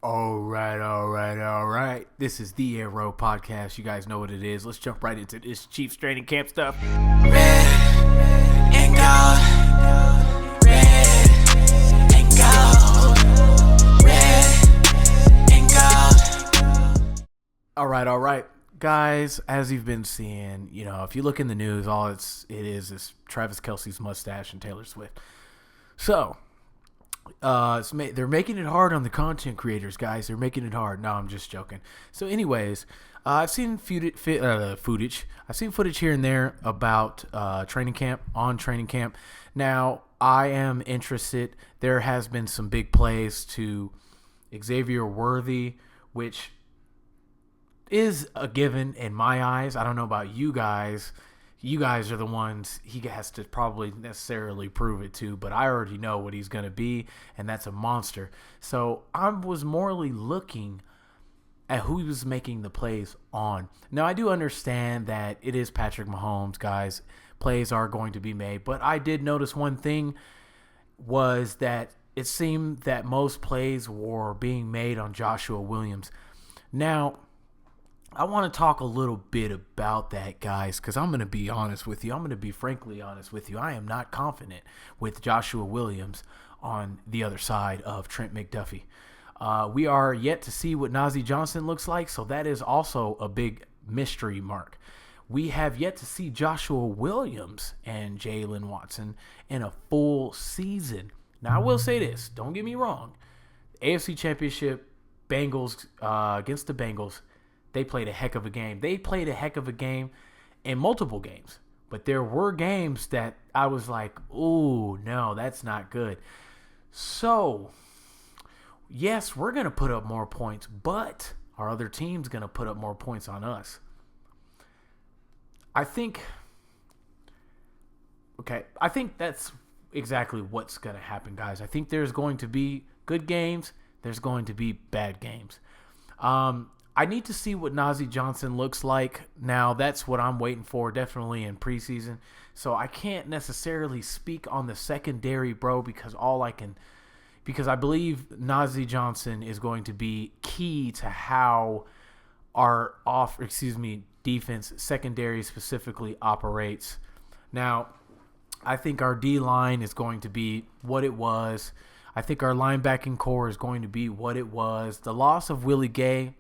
All right. This is the Arrow Podcast. You guys know what it is. Let's jump right into this Chiefs training camp stuff. Red and gold. Red and gold. Red and gold. All right. Guys, as you've been seeing, if you look in the news, all it is Travis Kelce's mustache and Taylor Swift. So, they're making it hard on the content creators, guys. They're making it hard. No, I'm just joking. So, anyways, I've seen footage. I've seen footage here and there about training camp. Now, I am interested. There has been some big plays to Xavier Worthy, which is a given in my eyes. I don't know about you guys. You guys are the ones he has to probably necessarily prove it to, but I already know what he's going to be, and that's a monster. So I was morally looking at who he was making the plays on. Now, I do understand that it is Patrick Mahomes, guys. Plays are going to be made, but I did notice one thing was that it seemed that most plays were being made on Joshua Williams. Now, I want to talk a little bit about that, guys, because I'm going to be honest with you. I'm going to be frankly honest with you. I am not confident with Joshua Williams on the other side of Trent McDuffie. We are yet to see what Najee Johnson looks like, so that is also a big mystery mark. We have yet to see Joshua Williams and Jalen Watson in a full season. Now, I will say this. Don't get me wrong. AFC Championship, Bengals against the Bengals, they played a heck of a game. They played a heck of a game in multiple games. But there were games that I was like, ooh, no, that's not good. So, yes, we're going to put up more points, but our other team's going to put up more points on us. I think that's exactly what's going to happen, guys. I think there's going to be good games. There's going to be bad games. I need to see what Najee Johnson looks like. Now, that's what I'm waiting for, definitely in preseason. So I can't necessarily speak on the secondary, bro, because I believe Najee Johnson is going to be key to how our defense, secondary specifically, operates. Now, I think our D-line is going to be what it was. I think our linebacking core is going to be what it was. The loss of Willie Gay,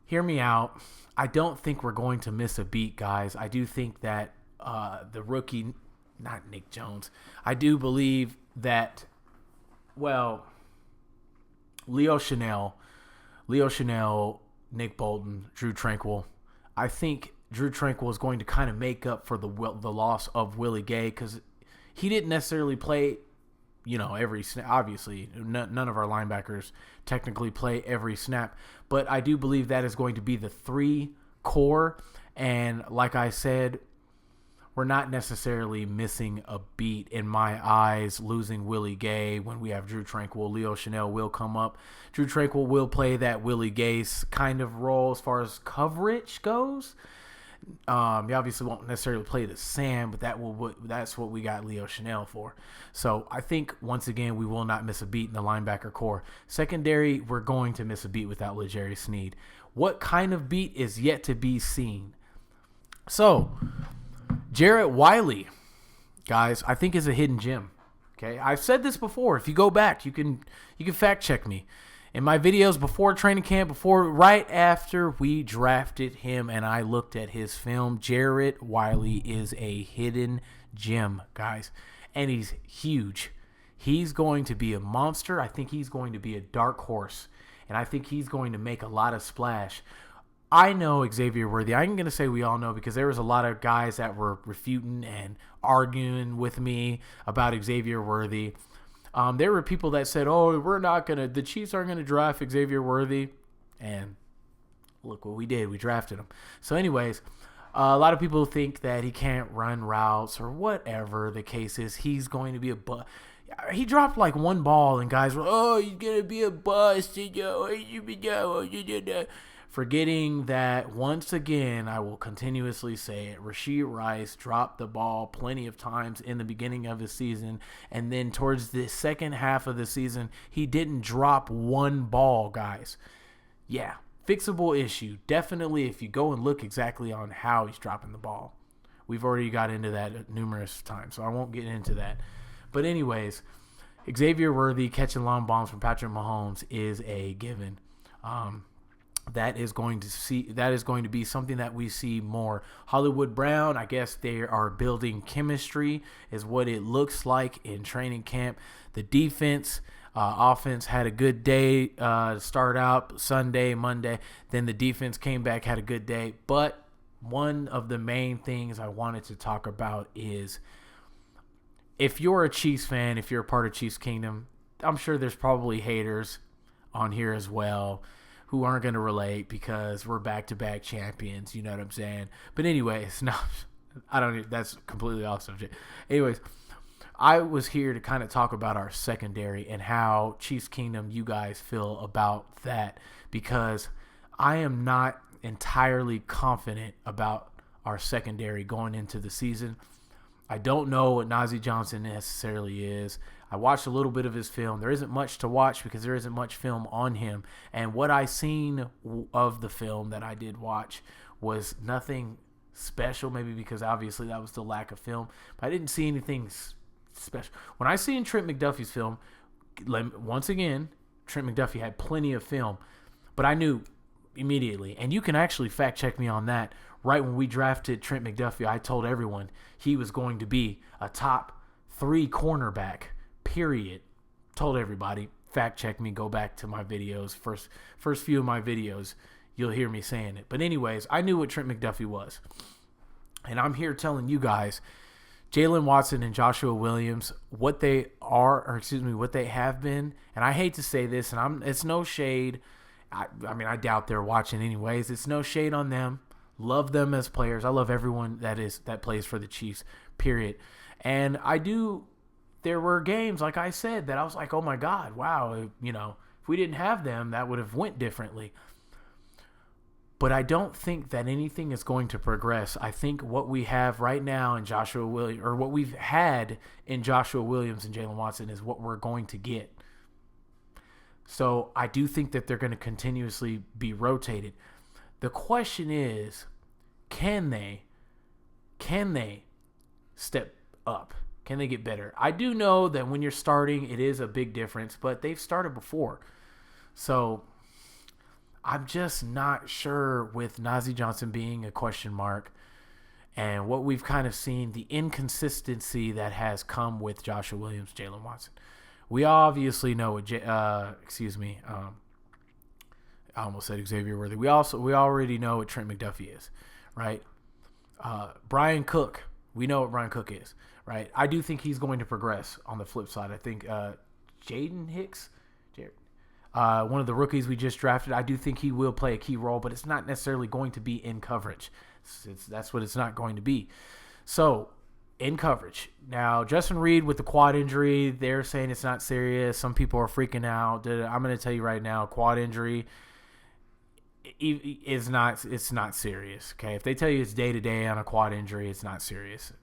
hear me out. I don't think we're going to miss a beat, guys. I do think that the rookie, not Nick Jones, I do believe that, Leo Chanel, Nick Bolton, Drew Tranquill. I think Drew Tranquill is going to kind of make up for the loss of Willie Gay because he didn't necessarily play every snap. Obviously, none of our linebackers technically play every snap. But I do believe that is going to be the three core. And like I said, we're not necessarily missing a beat in my eyes, losing Willie Gay when we have Drew Tranquill. Leo Chanel will come up. Drew Tranquill will play that Willie Gay kind of role as far as coverage goes. You obviously won't necessarily play the Sam, but that's what we got Leo Chanel for. So I think, once again, we will not miss a beat in the linebacker core. Secondary, we're going to miss a beat without L'Jarius Sneed. What kind of beat is yet to be seen? So, Jarrett Wiley, guys, I think is a hidden gem. Okay, I've said this before. If you go back, you can fact check me. In my videos before training camp, right after we drafted him and I looked at his film, Jarrett Wiley is a hidden gem, guys. And he's huge. He's going to be a monster. I think he's going to be a dark horse. And I think he's going to make a lot of splash. I know Xavier Worthy. I'm going to say we all know because there was a lot of guys that were refuting and arguing with me about Xavier Worthy. There were people that said, the Chiefs aren't going to draft Xavier Worthy. And look what we did. We drafted him. So anyways, a lot of people think that he can't run routes or whatever the case is. He's going to be a bust. He dropped like one ball and guys were, he's going to be a bust. Forgetting that, once again, I will continuously say it, Rashee Rice dropped the ball plenty of times in the beginning of the season, and then towards the second half of the season, he didn't drop one ball, guys. Yeah, fixable issue. Definitely, if you go and look exactly on how he's dropping the ball. We've already got into that numerous times, so I won't get into that. But anyways, Xavier Worthy catching long bombs from Patrick Mahomes is a given. That is going to be something that we see more. Hollywood Brown, I guess they are building chemistry, is what it looks like in training camp. The defense, offense had a good day to start out, Sunday, Monday. Then the defense came back, had a good day. But one of the main things I wanted to talk about is, if you're a Chiefs fan, if you're a part of Chiefs Kingdom, I'm sure there's probably haters on here as well who aren't going to relate because we're back-to-back champions, you know what I'm saying? But anyways, no, that's completely off subject. Anyways, I was here to kind of talk about our secondary and how Chiefs Kingdom, you guys feel about that, because I am not entirely confident about our secondary going into the season. I don't know what Najee Johnson necessarily is. I watched a little bit of his film. There isn't much to watch because there isn't much film on him. And what I seen of the film that I did watch was nothing special, maybe because obviously that was the lack of film. But I didn't see anything special. When I seen Trent McDuffie's film, once again, Trent McDuffie had plenty of film. But I knew immediately, and you can actually fact check me on that. Right when we drafted Trent McDuffie, I told everyone he was going to be a top 3 cornerback, period. Told everybody, fact check me, go back to my videos, first few of my videos, you'll hear me saying it. But anyways, I knew what Trent McDuffie was. And I'm here telling you guys, Jalen Watson and Joshua Williams, what they are, or excuse me, what they have been. And I hate to say this, and it's no shade. I mean, I doubt they're watching anyways. It's no shade on them. Love them as players. I love everyone that plays for the Chiefs, period. And there were games, like I said, that I was like, oh my God, wow, if we didn't have them, that would have went differently. But I don't think that anything is going to progress. I think what we have right now in Joshua Williams, or what we've had in Joshua Williams and Jalen Watson, is what we're going to get. So I do think that they're going to continuously be rotated. The question is, can they step up? Can they get better? I do know that when you're starting, it is a big difference, but they've started before. So I'm just not sure with Najee Johnson being a question mark and what we've kind of seen, the inconsistency that has come with Joshua Williams, Jalen Watson. We obviously know what I almost said Xavier Worthy. We already know what Trent McDuffie is, right? Brian Cook, we know what Brian Cook is, right? I do think he's going to progress on the flip side. I think Jaden Hicks, one of the rookies we just drafted, I do think he will play a key role, but it's not necessarily going to be in coverage. That's what it's not going to be. So, in coverage. Now, Justin Reed with the quad injury, they're saying it's not serious. Some people are freaking out. I'm going to tell you right now, quad injury it's not serious. Okay, if they tell you it's day to day on a quad injury, it's not serious.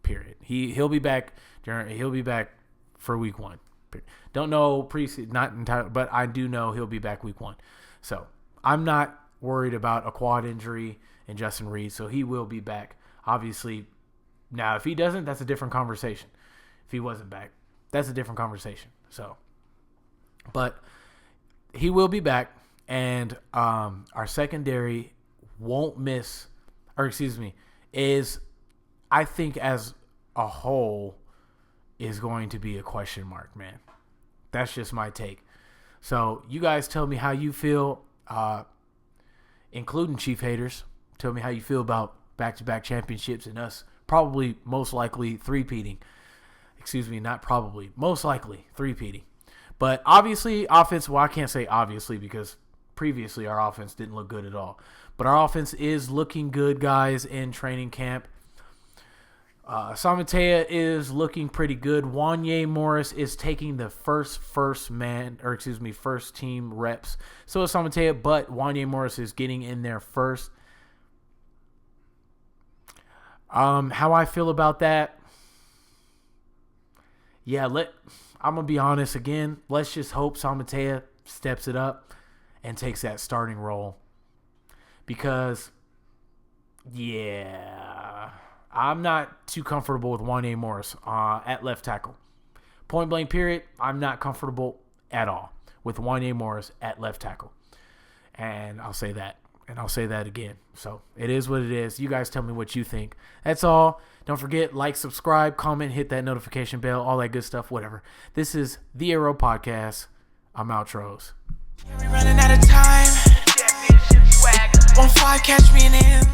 Period. He'll be back. He'll be back for week 1. Don't know not entirely, but I do know he'll be back week 1. So I'm not worried about a quad injury in Justin Reed. So he will be back. Obviously, now if he doesn't, that's a different conversation. If he wasn't back, that's a different conversation. So, but he will be back. And our secondary won't miss, or excuse me, is, I think as a whole, is going to be a question mark, man. That's just my take. So you guys tell me how you feel, including Chief haters. Tell me how you feel about back-to-back championships and us probably most likely three-peating. Excuse me, not probably, most likely three-peating. But obviously, offense, well, I can't say obviously because previously our offense didn't look good at all. But our offense is looking good, guys, in training camp. Samatea is looking pretty good. Wanye Morris is taking the first team reps. So is Samatea, but Wanye Morris is getting in there first. How I feel about that? Yeah, I'm gonna be honest again. Let's just hope Samatea steps it up and takes that starting role. Because, yeah, I'm not too comfortable with Wanye Morris at left tackle. Point blank period, I'm not comfortable at all with Wanye Morris at left tackle. And I'll say that. And I'll say that again. So it is what it is. You guys tell me what you think. That's all. Don't forget, like, subscribe, comment, hit that notification bell, all that good stuff, whatever. This is The Arrow Podcast. I'm outros. We running out of time. Won't fly, catch me in the end.